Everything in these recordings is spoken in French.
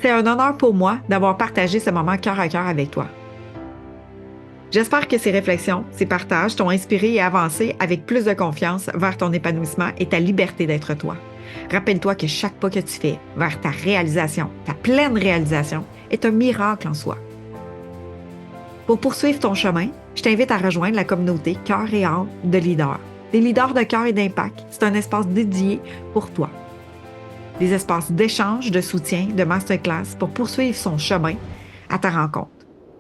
C'est un honneur pour moi d'avoir partagé ce moment cœur à cœur avec toi. J'espère que ces réflexions, ces partages t'ont inspiré et avancé avec plus de confiance vers ton épanouissement et ta liberté d'être toi. Rappelle-toi que chaque pas que tu fais vers ta réalisation, ta pleine réalisation, est un miracle en soi. Pour poursuivre ton chemin, je t'invite à rejoindre la communauté Cœur et âme de leaders. Des leaders de cœur et d'impact, c'est un espace dédié pour toi. Des espaces d'échange, de soutien, de masterclass pour poursuivre son chemin à ta rencontre,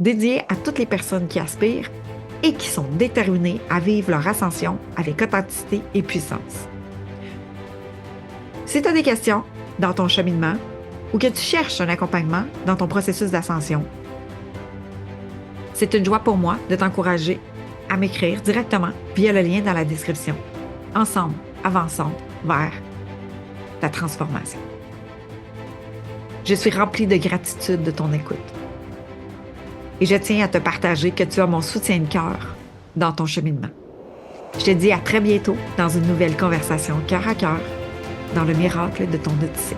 dédiés à toutes les personnes qui aspirent et qui sont déterminées à vivre leur ascension avec authenticité et puissance. Si tu as des questions dans ton cheminement ou que tu cherches un accompagnement dans ton processus d'ascension, c'est une joie pour moi de t'encourager à m'écrire directement via le lien dans la description. Ensemble, avançons vers ta transformation. Je suis remplie de gratitude de ton écoute. Et je tiens à te partager que tu as mon soutien de cœur dans ton cheminement. Je te dis à très bientôt dans une nouvelle conversation cœur à cœur dans le miracle de ton Odyssée.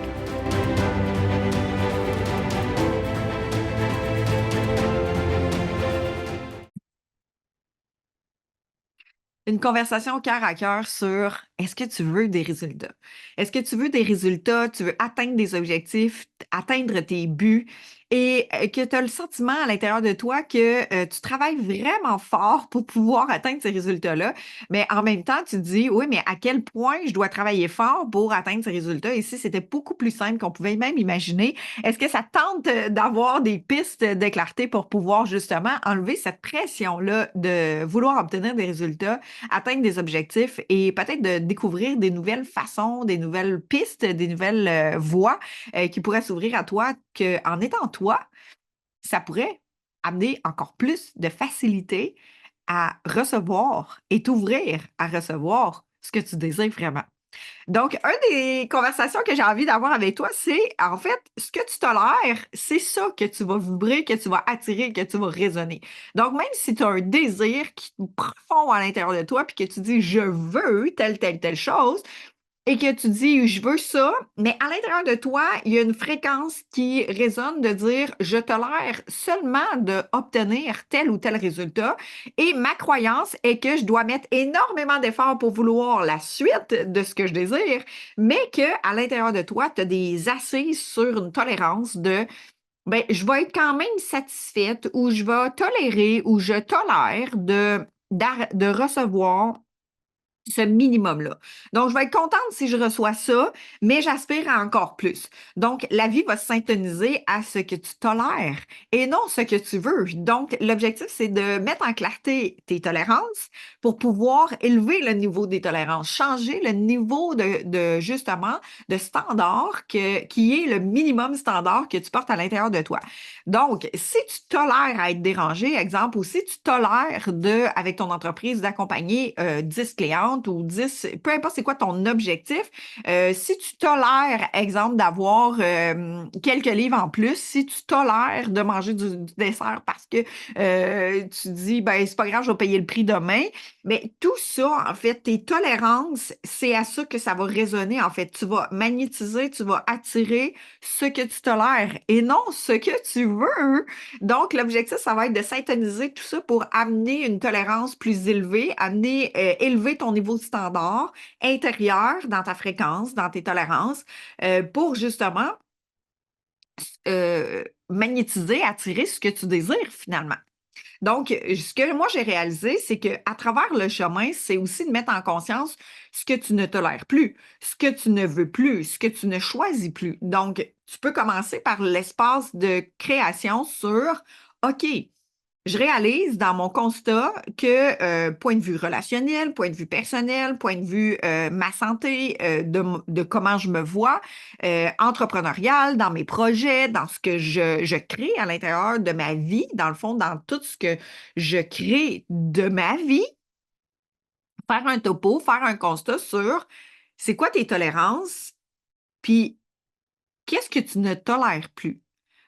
Une conversation cœur à cœur sur est-ce que tu veux des résultats? Est-ce que tu veux des résultats? Tu veux atteindre des objectifs, atteindre tes buts et que tu as le sentiment à l'intérieur de toi que tu travailles vraiment fort pour pouvoir atteindre ces résultats-là, mais en même temps, tu te dis, oui, mais à quel point je dois travailler fort pour atteindre ces résultats? Et si c'était beaucoup plus simple qu'on pouvait même imaginer, est-ce que ça tente d'avoir des pistes de clarté pour pouvoir justement enlever cette pression-là de vouloir obtenir des résultats, atteindre des objectifs et peut-être de découvrir des nouvelles façons, des nouvelles pistes, des nouvelles voies qui pourraient s'ouvrir à toi, qu'en étant toi, ça pourrait amener encore plus de facilité à recevoir et t'ouvrir à recevoir ce que tu désires vraiment. Donc, une des conversations que j'ai envie d'avoir avec toi, c'est en fait, ce que tu tolères, c'est ça que tu vas vibrer, que tu vas attirer, que tu vas résonner. Donc, même si tu as un désir qui est profond à l'intérieur de toi, puis que tu dis je veux telle chose, et que tu dis je veux ça, mais à l'intérieur de toi, il y a une fréquence qui résonne de dire je tolère seulement d'obtenir tel ou tel résultat et ma croyance est que je dois mettre énormément d'efforts pour vouloir la suite de ce que je désire, mais que à l'intérieur de toi, tu as des assises sur une tolérance de ben je vais être quand même satisfaite ou je vais tolérer ou je tolère de recevoir ce minimum-là. Donc, je vais être contente si je reçois ça, mais j'aspire à encore plus. Donc, la vie va se syntoniser à ce que tu tolères et non ce que tu veux. Donc, l'objectif, c'est de mettre en clarté tes tolérances pour pouvoir élever le niveau des tolérances, changer le niveau justement, de standard qui est le minimum standard que tu portes à l'intérieur de toi. Donc, si tu tolères à être dérangé, exemple, ou si tu tolères avec ton entreprise, d'accompagner 10 clientes, ou 10, peu importe c'est quoi ton objectif, si tu tolères, exemple, d'avoir quelques livres en plus, si tu tolères de manger du dessert parce que tu dis, ben, c'est pas grave, je vais payer le prix demain, mais tout ça, en fait, tes tolérances, c'est à ça que ça va résonner, en fait. Tu vas magnétiser, tu vas attirer ce que tu tolères et non ce que tu veux. Donc, l'objectif, ça va être de syntoniser tout ça pour amener une tolérance plus élevée, élever ton niveau de standard intérieur dans ta fréquence, dans tes tolérances, pour justement magnétiser, attirer ce que tu désires finalement. Donc, ce que moi j'ai réalisé, c'est qu'à travers le chemin, c'est aussi de mettre en conscience ce que tu ne tolères plus, ce que tu ne veux plus, ce que tu ne choisis plus. Donc, tu peux commencer par l'espace de création sur OK, je réalise dans mon constat que point de vue relationnel, point de vue personnel, point de vue ma santé, de comment je me vois, entrepreneurial, dans mes projets, dans ce que je crée à l'intérieur de ma vie, dans le fond, dans tout ce que je crée de ma vie, faire un topo, faire un constat sur c'est quoi tes tolérances, puis qu'est-ce que tu ne tolères plus.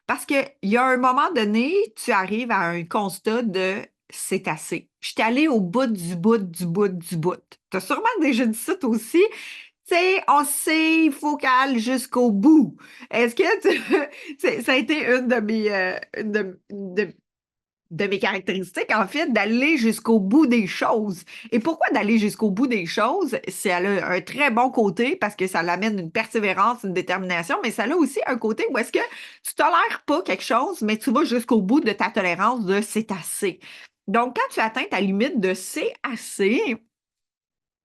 Parce qu'il y a un moment donné, tu arrives à un constat de c'est assez. Je suis allée au bout du bout du bout du bout. Tu as sûrement déjà dit ça toi aussi. On sait focal jusqu'au bout. Est-ce que ça a été une de mes caractéristiques, en fait, d'aller jusqu'au bout des choses. Et pourquoi d'aller jusqu'au bout des choses? Elle a un très bon côté parce que ça l'amène une persévérance, une détermination, mais ça a aussi un côté où est-ce que tu tolères pas quelque chose, mais tu vas jusqu'au bout de ta tolérance de c'est assez. Donc, quand tu atteins ta limite de c'est assez,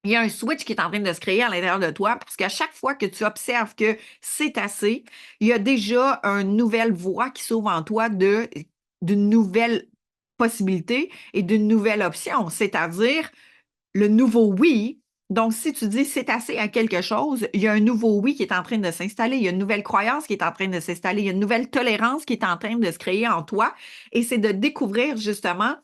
il y a un switch qui est en train de se créer à l'intérieur de toi parce qu'à chaque fois que tu observes que c'est assez, il y a déjà une nouvelle voie qui s'ouvre en toi d'une nouvelle possibilité et d'une nouvelle option, c'est-à-dire le nouveau oui. Donc, si tu dis c'est assez à quelque chose, il y a un nouveau oui qui est en train de s'installer, il y a une nouvelle croyance qui est en train de s'installer, il y a une nouvelle tolérance qui est en train de se créer en toi. Et c'est de découvrir justement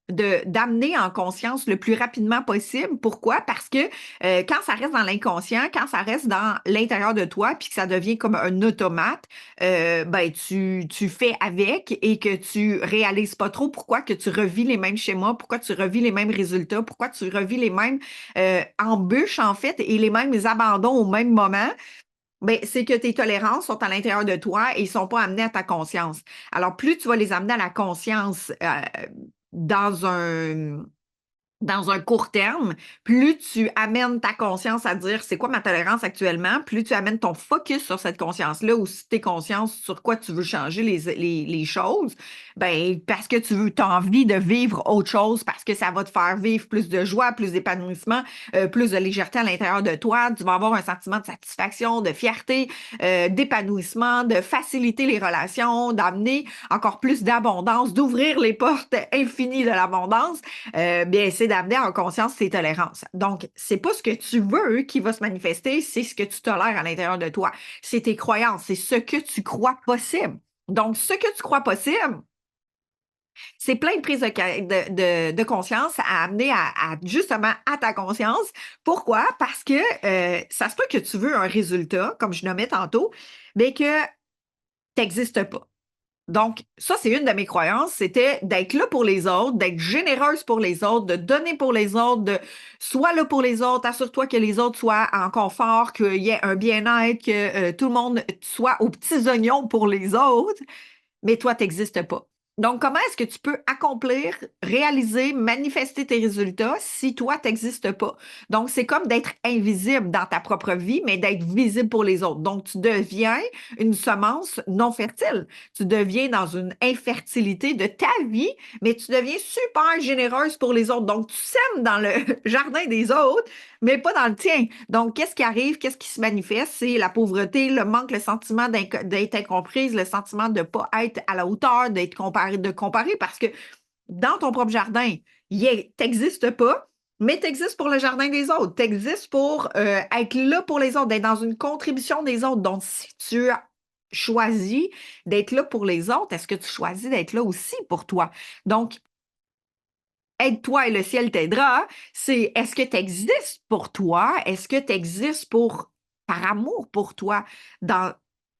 d'amener en conscience le plus rapidement possible. Pourquoi? Parce que quand ça reste dans l'inconscient, quand ça reste dans l'intérieur de toi, puis que ça devient comme un automate, ben tu fais avec et que tu réalises pas trop pourquoi que tu revis les mêmes schémas, pourquoi tu revis les mêmes résultats, pourquoi tu revis les mêmes embûches, en fait, et les mêmes abandons au même moment. Ben, c'est que tes tolérances sont à l'intérieur de toi et ils ne sont pas amenés à ta conscience. Alors, plus tu vas les amener à la conscience dans un court terme, plus tu amènes ta conscience à dire c'est quoi ma tolérance actuellement, plus tu amènes ton focus sur cette conscience-là ou si tu es conscience sur quoi tu veux changer les choses, ben, parce que tu as envie de vivre autre chose, parce que ça va te faire vivre plus de joie, plus d'épanouissement, plus de légèreté à l'intérieur de toi. Tu vas avoir un sentiment de satisfaction, de fierté, d'épanouissement, de faciliter les relations, d'amener encore plus d'abondance, d'ouvrir les portes infinies de l'abondance. Bien, c'est d'amener en conscience tes tolérances. Donc, c'est pas ce que tu veux qui va se manifester, c'est ce que tu tolères à l'intérieur de toi. C'est tes croyances, c'est ce que tu crois possible. Donc, ce que tu crois possible, c'est plein de prises de conscience à amener justement à ta conscience. Pourquoi? Parce que ça se peut que tu veux un résultat, comme je nommais tantôt, mais que tu n'existes pas. Donc, ça, c'est une de mes croyances, c'était d'être là pour les autres, d'être généreuse pour les autres, de donner pour les autres, de sois là pour les autres, assure-toi que les autres soient en confort, qu'il y ait un bien-être, que tout le monde soit aux petits oignons pour les autres, mais toi, tu n'existes pas. Donc, comment est-ce que tu peux accomplir, réaliser, manifester tes résultats si toi, tu n'existes pas? Donc, c'est comme d'être invisible dans ta propre vie, mais d'être visible pour les autres. Donc, tu deviens une semence non fertile. Tu deviens dans une infertilité de ta vie, mais tu deviens super généreuse pour les autres. Donc, tu sèmes dans le jardin des autres, mais pas dans le tien. Donc, qu'est-ce qui arrive? Qu'est-ce qui se manifeste? C'est la pauvreté, le manque, le sentiment d'être incomprise, le sentiment de ne pas être à la hauteur, d'être comparé, de comparer, parce que dans ton propre jardin, tu n'existes pas, mais tu existes pour le jardin des autres. Tu existes pour être là pour les autres, d'être dans une contribution des autres. Donc, si tu as choisi d'être là pour les autres, est-ce que tu choisis d'être là aussi pour toi? Donc, aide-toi et le ciel t'aidera, c'est est-ce que tu existes pour toi? Est-ce que tu existes par amour pour toi dans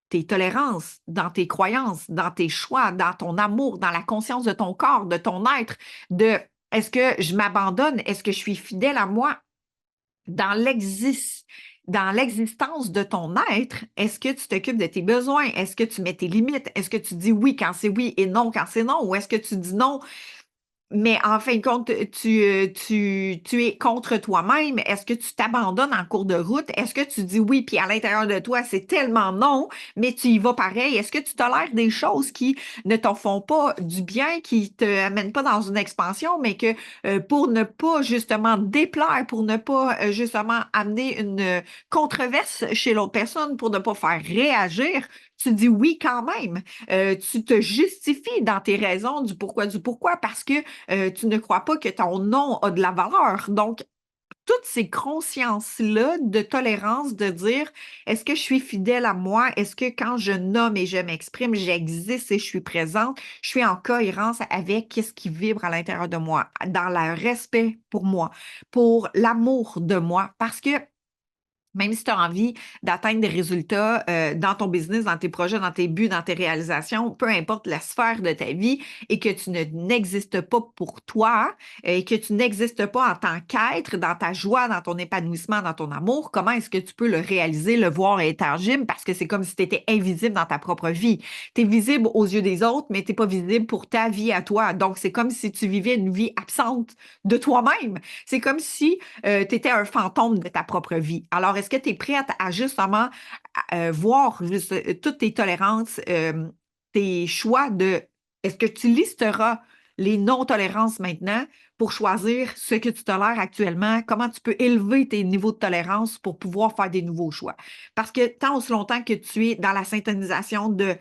tes tolérances, dans tes croyances, dans tes choix, dans ton amour, dans la conscience de ton corps, de ton être, de est-ce que je m'abandonne? Est-ce que je suis fidèle à moi dans l'existence de ton être? Est-ce que tu t'occupes de tes besoins? Est-ce que tu mets tes limites? Est-ce que tu dis oui quand c'est oui et non quand c'est non? Ou est-ce que tu dis non mais en fin de compte, tu es contre toi-même? Est-ce que tu t'abandonnes en cours de route? Est-ce que tu dis oui, puis à l'intérieur de toi, c'est tellement non, mais tu y vas pareil? Est-ce que tu tolères des choses qui ne t'en font pas du bien, qui te amènent pas dans une expansion, mais que pour ne pas justement déplaire, pour ne pas justement amener une controverse chez l'autre personne, pour ne pas faire réagir, tu dis oui quand même. Tu te justifies dans tes raisons du pourquoi, parce que tu ne crois pas que ton nom a de la valeur. Donc, toutes ces consciences-là de tolérance, de dire, est-ce que je suis fidèle à moi? Est-ce que quand je nomme et je m'exprime, j'existe et je suis présente, je suis en cohérence avec ce qui vibre à l'intérieur de moi, dans le respect pour moi, pour l'amour de moi? Parce que Même si tu as envie d'atteindre des résultats dans ton business, dans tes projets, dans tes buts, dans tes réalisations, peu importe la sphère de ta vie et que tu n'existes pas pour toi et que tu n'existes pas en tant qu'être, dans ta joie, dans ton épanouissement, dans ton amour, comment est-ce que tu peux le réaliser, le voir et être tangible? Parce que c'est comme si tu étais invisible dans ta propre vie. Tu es visible aux yeux des autres, mais tu n'es pas visible pour ta vie à toi. Donc, c'est comme si tu vivais une vie absente de toi-même. C'est comme si tu étais un fantôme de ta propre vie. Alors, est-ce que tu es prête à justement voir toutes tes tolérances, tes choix de... Est-ce que tu listeras les non-tolérances maintenant pour choisir ce que tu tolères actuellement, comment tu peux élever tes niveaux de tolérance pour pouvoir faire des nouveaux choix? Parce que tant aussi longtemps que tu es dans la syntonisation de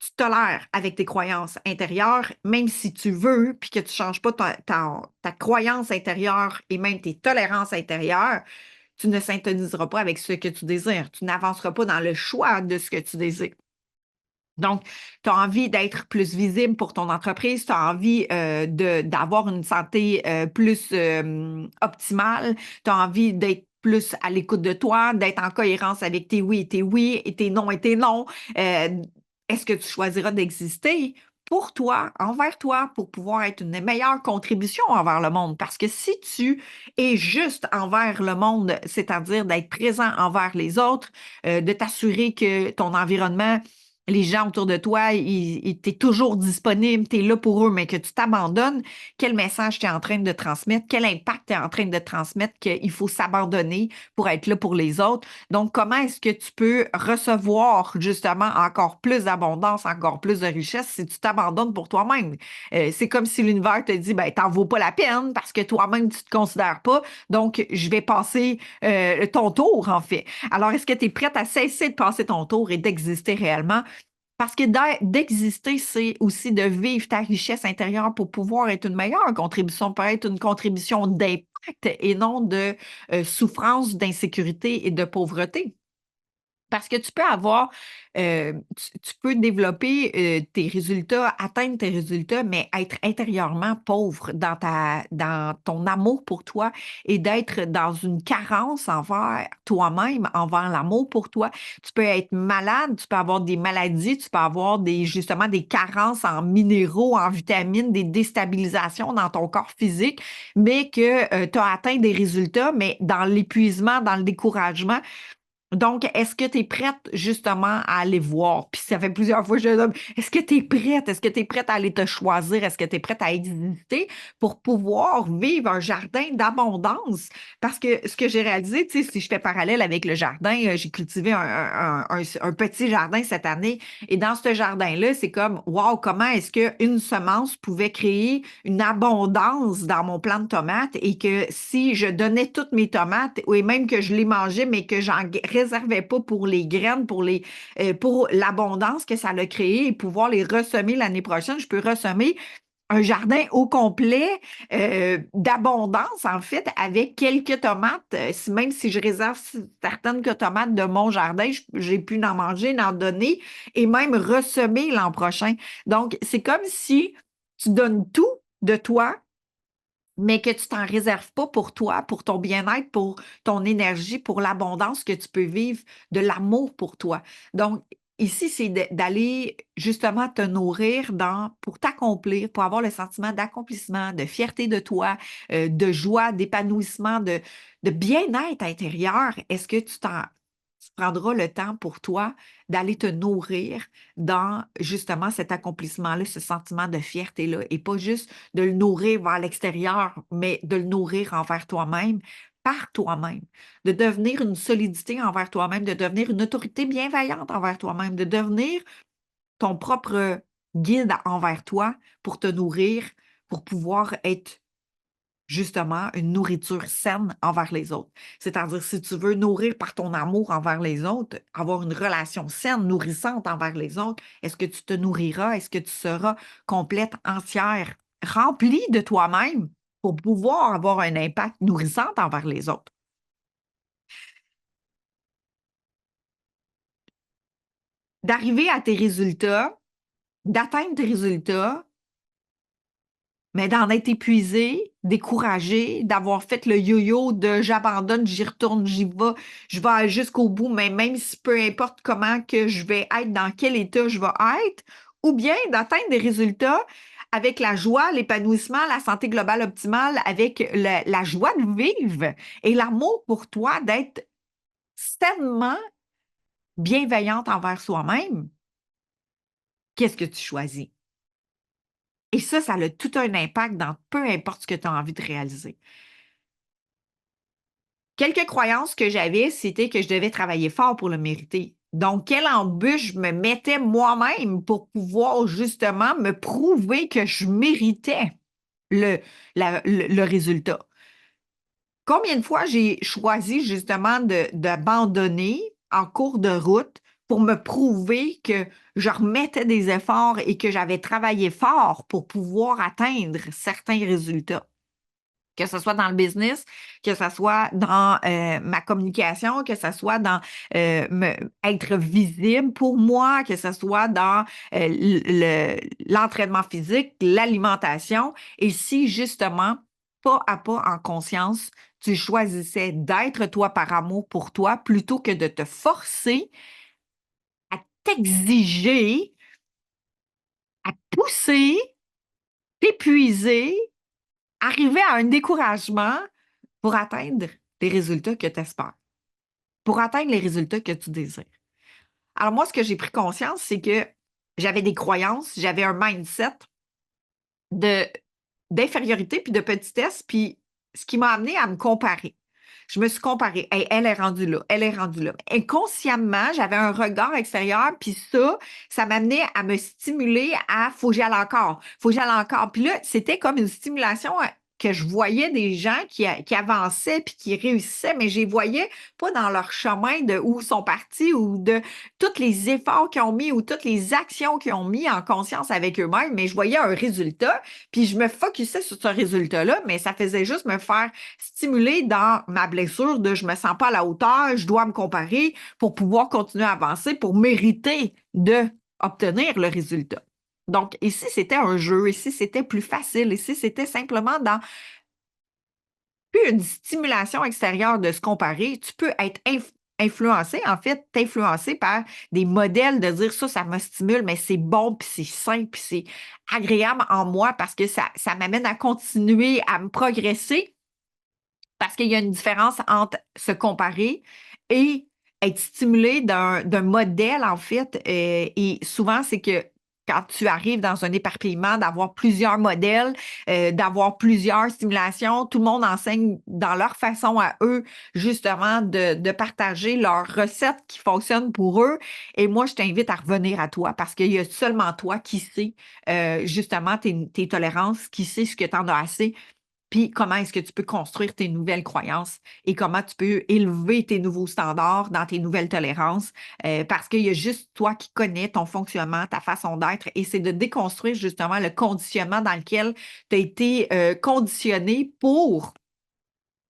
tu tolères avec tes croyances intérieures, même si tu veux, puis que tu ne changes pas ta croyance intérieure et même tes tolérances intérieures, tu ne syntoniseras pas avec ce que tu désires. Tu n'avanceras pas dans le choix de ce que tu désires. Donc, tu as envie d'être plus visible pour ton entreprise, tu as envie d'avoir une santé plus optimale, tu as envie d'être plus à l'écoute de toi, d'être en cohérence avec tes oui et tes non et tes non. Euh, Est-ce que tu choisiras d'exister pour toi, envers toi, pour pouvoir être une meilleure contribution envers le monde? Parce que si tu es juste envers le monde, c'est-à-dire d'être présent envers les autres, de t'assurer que ton environnement les gens autour de toi, tu es toujours disponible, tu es là pour eux, mais que tu t'abandonnes, quel message tu es en train de transmettre, quel impact tu es en train de transmettre qu'il faut s'abandonner pour être là pour les autres. Donc, comment est-ce que tu peux recevoir justement encore plus d'abondance, encore plus de richesse si tu t'abandonnes pour toi-même? C'est comme si l'univers te dit, ben, t'en vaut pas la peine parce que toi-même, tu te considères pas, donc je vais passer ton tour, en fait. Alors, est-ce que tu es prête à cesser de passer ton tour et d'exister réellement? Parce que d'exister, c'est aussi de vivre ta richesse intérieure pour pouvoir être une meilleure contribution, pour être une contribution d'impact et non de souffrance, d'insécurité et de pauvreté. Parce que tu peux avoir, tu peux développer tes résultats, atteindre tes résultats, mais être intérieurement pauvre dans ton amour pour toi et d'être dans une carence envers toi-même, envers l'amour pour toi. Tu peux être malade, tu peux avoir des maladies, tu peux avoir justement des carences en minéraux, en vitamines, des déstabilisations dans ton corps physique, mais que tu as atteint des résultats, mais dans l'épuisement, dans le découragement, donc, est-ce que tu es prête justement à aller voir? Puis ça fait plusieurs fois que je donne. Est-ce que tu es prête? Est-ce que tu es prête à aller te choisir? Est-ce que tu es prête à exister pour pouvoir vivre un jardin d'abondance? Parce que ce que j'ai réalisé, tu sais, si je fais parallèle avec le jardin, j'ai cultivé un petit jardin cette année. Et dans ce jardin-là, c'est comme, wow, comment est-ce qu'une semence pouvait créer une abondance dans mon plant de tomates et que si je donnais toutes mes tomates, et même que je les mangeais, mais que j'en réservais pas pour les graines, pour l'abondance que ça a créé et pouvoir les ressemer l'année prochaine, je peux ressemer un jardin au complet d'abondance, en fait, avec quelques tomates. Même si je réserve certaines que tomates de mon jardin, j'ai pu en manger, en donner et même ressemer l'an prochain. Donc, c'est comme si tu donnes tout de toi mais que tu t'en réserves pas pour toi, pour ton bien-être, pour ton énergie, pour l'abondance que tu peux vivre, de l'amour pour toi. Donc, ici, c'est d'aller justement te nourrir pour t'accomplir, pour avoir le sentiment d'accomplissement, de fierté de toi, de joie, d'épanouissement, de bien-être intérieur. Est-ce que tu prendras le temps pour toi d'aller te nourrir dans justement cet accomplissement-là, ce sentiment de fierté-là, et pas juste de le nourrir vers l'extérieur, mais de le nourrir envers toi-même, par toi-même, de devenir une solidité envers toi-même, de devenir une autorité bienveillante envers toi-même, de devenir ton propre guide envers toi pour te nourrir, pour pouvoir être justement une nourriture saine envers les autres. C'est-à-dire, si tu veux nourrir par ton amour envers les autres, avoir une relation saine, nourrissante envers les autres, est-ce que tu te nourriras? Est-ce que tu seras complète, entière, remplie de toi-même pour pouvoir avoir un impact nourrissant envers les autres? D'arriver à tes résultats, d'atteindre tes résultats, mais d'en être épuisé, découragé, d'avoir fait le yo-yo de j'abandonne, j'y retourne, je vais aller jusqu'au bout, mais même si peu importe comment que je vais être, dans quel état je vais être, ou bien d'atteindre des résultats avec la joie, l'épanouissement, la santé globale optimale, avec la joie de vivre et l'amour pour toi, d'être sainement bienveillante envers soi-même. Qu'est-ce que tu choisis? Et ça a tout un impact dans peu importe ce que tu as envie de réaliser. Quelques croyances que j'avais, c'était que je devais travailler fort pour le mériter. Donc, quelle embûche je me mettais moi-même pour pouvoir justement me prouver que je méritais le, le résultat. Combien de fois j'ai choisi justement d'abandonner en cours de route pour me prouver que je remettais des efforts et que j'avais travaillé fort pour pouvoir atteindre certains résultats. Que ce soit dans le business, que ce soit dans ma communication, que ce soit dans être visible pour moi, que ce soit dans l'entraînement physique, l'alimentation. Et si justement, pas à pas en conscience, tu choisissais d'être toi par amour pour toi plutôt que de te forcer à t'exiger, à pousser, t'épuiser, arriver à un découragement pour atteindre les résultats que tu espères, pour atteindre les résultats que tu désires. Alors moi, ce que j'ai pris conscience, c'est que j'avais des croyances, j'avais un mindset de d'infériorité puis de petitesse, puis ce qui m'a amené à me comparer. Je me suis comparée. Hey, elle est rendue là, elle est rendue là. Inconsciemment, j'avais un regard extérieur, puis ça m'amenait à me stimuler à faut que j'aille encore, faut que j'aille encore. Puis là, c'était comme une stimulation que je voyais des gens qui avançaient puis qui réussissaient, mais je les voyais pas dans leur chemin de où ils sont partis ou de tous les efforts qu'ils ont mis ou toutes les actions qu'ils ont mis en conscience avec eux-mêmes, mais je voyais un résultat, puis je me focusais sur ce résultat-là, mais ça faisait juste me faire stimuler dans ma blessure de je me sens pas à la hauteur, je dois me comparer pour pouvoir continuer à avancer, pour mériter de obtenir le résultat. Donc, ici, c'était un jeu, ici, c'était plus facile, ici, c'était simplement dans plus une stimulation extérieure de se comparer. Tu peux être influencé, en fait, t'influencer par des modèles de dire ça me stimule, mais c'est bon, puis c'est sain, puis c'est agréable en moi parce que ça m'amène à continuer à me progresser parce qu'il y a une différence entre se comparer et être stimulé d'un modèle, en fait. Et souvent, c'est que quand tu arrives dans un éparpillement, d'avoir plusieurs modèles, d'avoir plusieurs stimulations, tout le monde enseigne dans leur façon à eux, justement, de partager leurs recettes qui fonctionnent pour eux. Et moi, je t'invite à revenir à toi parce qu'il y a seulement toi qui sais, justement, tes tolérances, qui sait ce que tu en as assez, puis comment est-ce que tu peux construire tes nouvelles croyances et comment tu peux élever tes nouveaux standards dans tes nouvelles tolérances, parce qu'il y a juste toi qui connais ton fonctionnement, ta façon d'être, et c'est de déconstruire justement le conditionnement dans lequel tu as été conditionné pour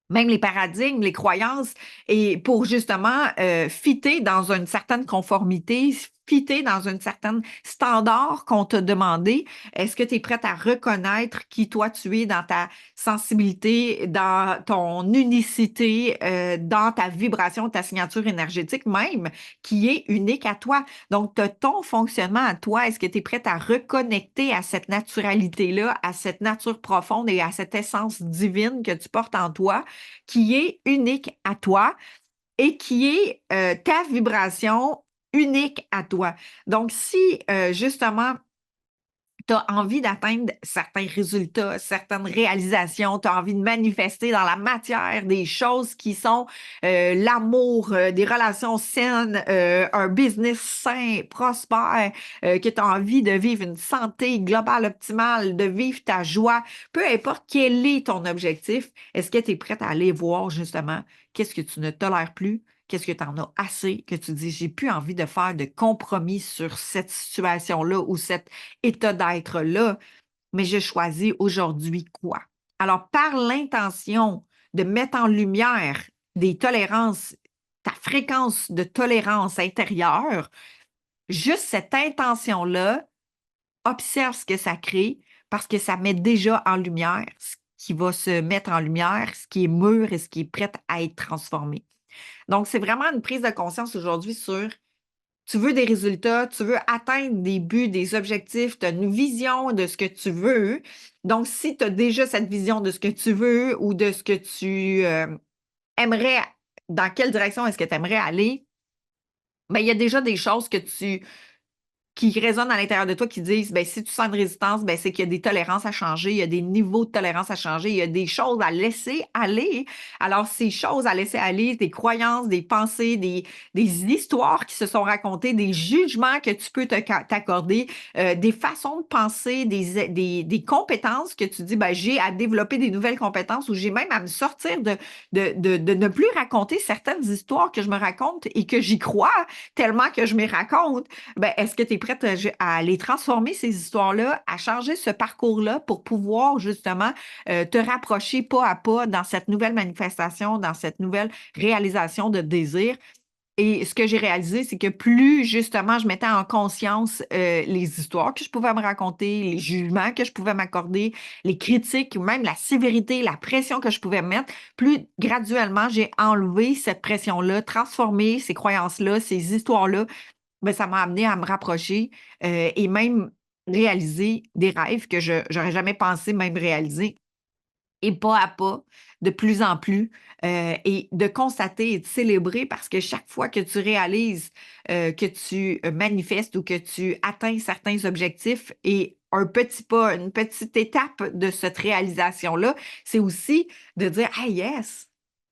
même les paradigmes, les croyances, et pour justement fitter dans une certaine conformité, fitter dans une certaine standard qu'on t'a demandé. Est-ce que tu es prête à reconnaître qui toi tu es dans ta sensibilité, dans ton unicité, dans ta vibration, ta signature énergétique même, qui est unique à toi? Donc, tu as ton fonctionnement à toi. Est-ce que tu es prête à reconnecter à cette naturalité-là, à cette nature profonde et à cette essence divine que tu portes en toi, qui est unique à toi et qui est ta vibration unique à toi. Donc, si justement, tu as envie d'atteindre certains résultats, certaines réalisations, tu as envie de manifester dans la matière des choses qui sont l'amour, des relations saines, un business sain, prospère, que tu as envie de vivre une santé globale optimale, de vivre ta joie, peu importe quel est ton objectif, est-ce que tu es prête à aller voir justement qu'est-ce que tu ne tolères plus? Qu'est-ce que tu en as assez, que tu dis, j'ai plus envie de faire de compromis sur cette situation-là ou cet état d'être-là, mais je choisis aujourd'hui quoi? Alors, par l'intention de mettre en lumière des tolérances, ta fréquence de tolérance intérieure, juste cette intention-là, observe ce que ça crée, parce que ça met déjà en lumière ce qui va se mettre en lumière, ce qui est mûr et ce qui est prêt à être transformé. Donc, c'est vraiment une prise de conscience aujourd'hui sur tu veux des résultats, tu veux atteindre des buts, des objectifs, tu as une vision de ce que tu veux. Donc, si tu as déjà cette vision de ce que tu veux ou de ce que tu aimerais, dans quelle direction est-ce que tu aimerais aller, bien, il y a déjà des choses qui résonnent à l'intérieur de toi, qui disent, ben, si tu sens une résistance, ben, c'est qu'il y a des tolérances à changer, il y a des niveaux de tolérance à changer, il y a des choses à laisser aller. Alors, ces choses à laisser aller, des croyances, des pensées, des histoires qui se sont racontées, des jugements que tu peux t'accorder, des façons de penser, des compétences que tu dis, ben, j'ai à développer des nouvelles compétences ou j'ai même à me sortir de ne plus raconter certaines histoires que je me raconte et que j'y crois tellement que je me raconte. Ben, est-ce que tu es prête à les transformer, ces histoires-là, à changer ce parcours-là pour pouvoir justement te rapprocher pas à pas dans cette nouvelle manifestation, dans cette nouvelle réalisation de désir? Et ce que j'ai réalisé, c'est que plus justement je mettais en conscience les histoires que je pouvais me raconter, les jugements que je pouvais m'accorder, les critiques ou même la sévérité, la pression que je pouvais me mettre, plus graduellement j'ai enlevé cette pression-là, transformé ces croyances-là, ces histoires-là. Ben, ça m'a amené à me rapprocher et même réaliser des rêves que je n'aurais jamais pensé même réaliser. Et pas à pas, de plus en plus, et de constater et de célébrer parce que chaque fois que tu réalises que tu manifestes ou que tu atteins certains objectifs et un petit pas, une petite étape de cette réalisation-là, c'est aussi de dire Ah yes!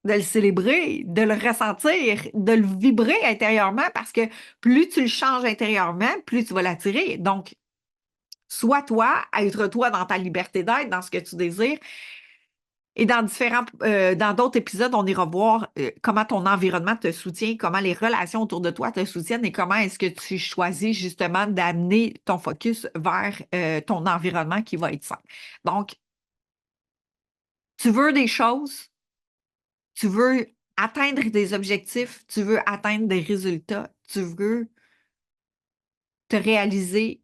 De le célébrer, de le ressentir, de le vibrer intérieurement parce que plus tu le changes intérieurement, plus tu vas l'attirer. Donc, sois toi, être toi dans ta liberté d'être, dans ce que tu désires, et dans d'autres épisodes, on ira voir comment ton environnement te soutient, comment les relations autour de toi te soutiennent et comment est-ce que tu choisis justement d'amener ton focus vers ton environnement qui va être sain. Donc, tu veux des choses, tu veux atteindre des objectifs, tu veux atteindre des résultats, tu veux te réaliser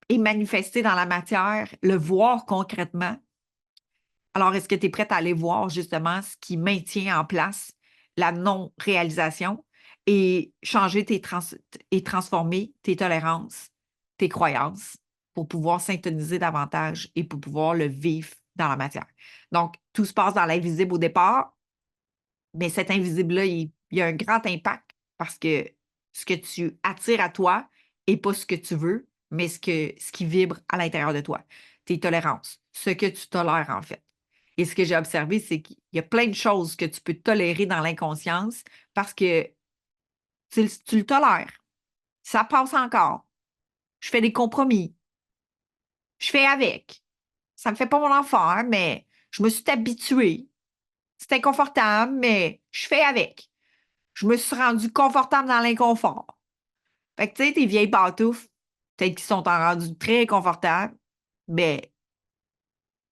et manifester dans la matière, le voir concrètement. Alors, est-ce que tu es prête à aller voir justement ce qui maintient en place la non-réalisation et changer et transformer tes tolérances, tes croyances pour pouvoir s'intoniser davantage et pour pouvoir le vivre dans la matière? Donc, tout se passe dans l'invisible au départ, mais cet invisible-là, il y a un grand impact parce que ce que tu attires à toi n'est pas ce que tu veux, mais ce qui vibre à l'intérieur de toi, tes tolérances, ce que tu tolères en fait. Et ce que j'ai observé, c'est qu'il y a plein de choses que tu peux tolérer dans l'inconscience parce que tu le tolères. Ça passe encore. Je fais des compromis. Je fais avec. Ça ne me fait pas mon affaire, mais je me suis habituée. C'est inconfortable, mais je fais avec. Je me suis rendue confortable dans l'inconfort. Fait que, tu sais, tes vieilles pantoufles, peut-être qu'ils sont rendues très confortables, mais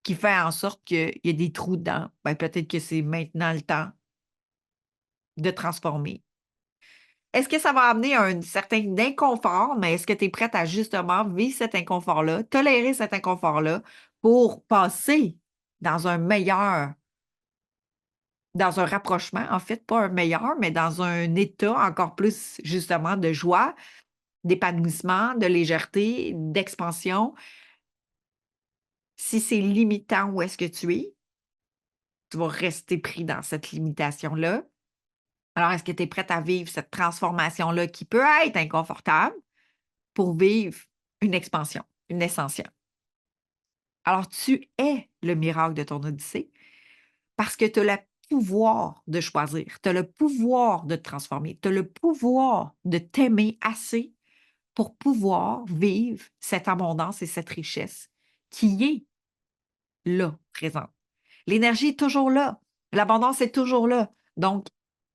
qui fait en sorte qu'il y a des trous dedans. Ben, peut-être que c'est maintenant le temps de transformer. Est-ce que ça va amener un certain inconfort, mais est-ce que tu es prête à justement vivre cet inconfort-là, tolérer cet inconfort-là pour passer dans un meilleur, dans un rapprochement, en fait, pas un meilleur, mais dans un état encore plus justement de joie, d'épanouissement, de légèreté, d'expansion. Si c'est limitant où est-ce que tu vas rester pris dans cette limitation-là. Alors, est-ce que tu es prête à vivre cette transformation-là qui peut être inconfortable pour vivre une expansion, une ascension? Alors, tu es le miracle de ton Odyssée parce que tu as le pouvoir de choisir, tu as le pouvoir de te transformer, tu as le pouvoir de t'aimer assez pour pouvoir vivre cette abondance et cette richesse qui est là, présente. L'énergie est toujours là. L'abondance est toujours là. Donc,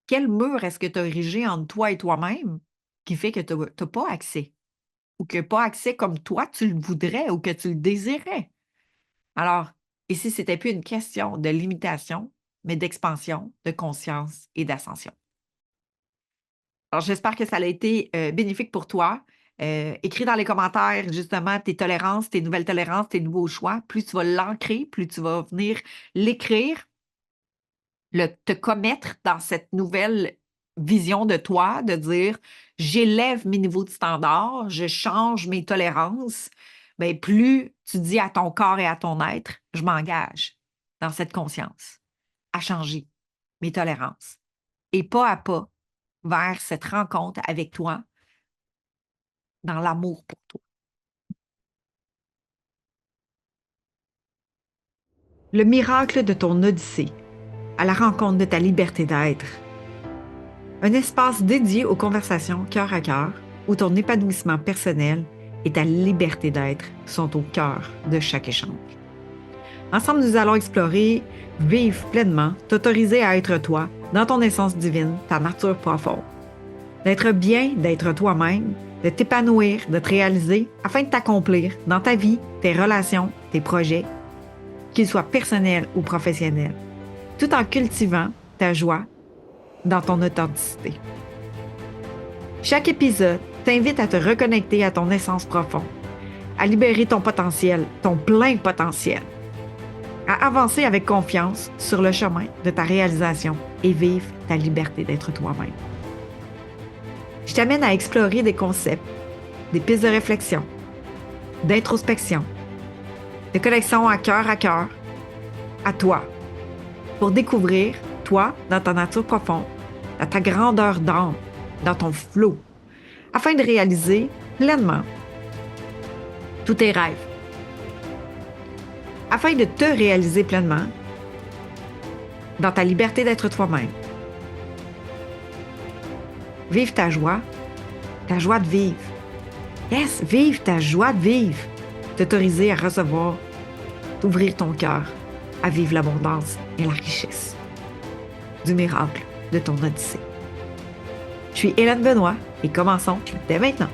quel mur est-ce que tu as érigé entre toi et toi-même qui fait que tu n'as pas accès ou que pas accès comme toi tu le voudrais ou que tu le désirais? Alors, ici, ce n'était plus une question de limitation, mais d'expansion, de conscience et d'ascension. Alors, j'espère que ça a été bénéfique pour toi. Écris dans les commentaires justement tes tolérances, tes nouvelles tolérances, tes nouveaux choix. Plus tu vas l'ancrer, plus tu vas venir l'écrire, te commettre dans cette nouvelle vision de toi, de dire j'élève mes niveaux de standard, je change mes tolérances, bien, plus tu dis à ton corps et à ton être, je m'engage dans cette conscience à changer mes tolérances. Et pas à pas vers cette rencontre avec toi dans l'amour pour toi. Le miracle de ton odyssée, à la rencontre de ta liberté d'être. Un espace dédié aux conversations cœur à cœur, où ton épanouissement personnel et ta liberté d'être sont au cœur de chaque échange. Ensemble, nous allons explorer, vivre pleinement, t'autoriser à être toi, dans ton essence divine, ta nature profonde. D'être bien, d'être toi-même, de t'épanouir, de te réaliser, afin de t'accomplir dans ta vie, tes relations, tes projets, qu'ils soient personnels ou professionnels, tout en cultivant ta joie dans ton authenticité. Chaque épisode t'invite à te reconnecter à ton essence profonde, à libérer ton potentiel, ton plein potentiel, à avancer avec confiance sur le chemin de ta réalisation et vivre ta liberté d'être toi-même. Je t'amène à explorer des concepts, des pistes de réflexion, d'introspection, de connexion à cœur, à toi, pour découvrir, toi, dans ta nature profonde, dans ta grandeur d'âme, dans ton flow, afin de réaliser pleinement tous tes rêves. Afin de te réaliser pleinement dans ta liberté d'être toi-même. Vive ta joie de vivre. Yes, vive ta joie de vivre. T'autoriser à recevoir, d'ouvrir ton cœur, à vivre l'abondance et la richesse du miracle de ton odyssée. Je suis Hélène Benoît et commençons dès maintenant.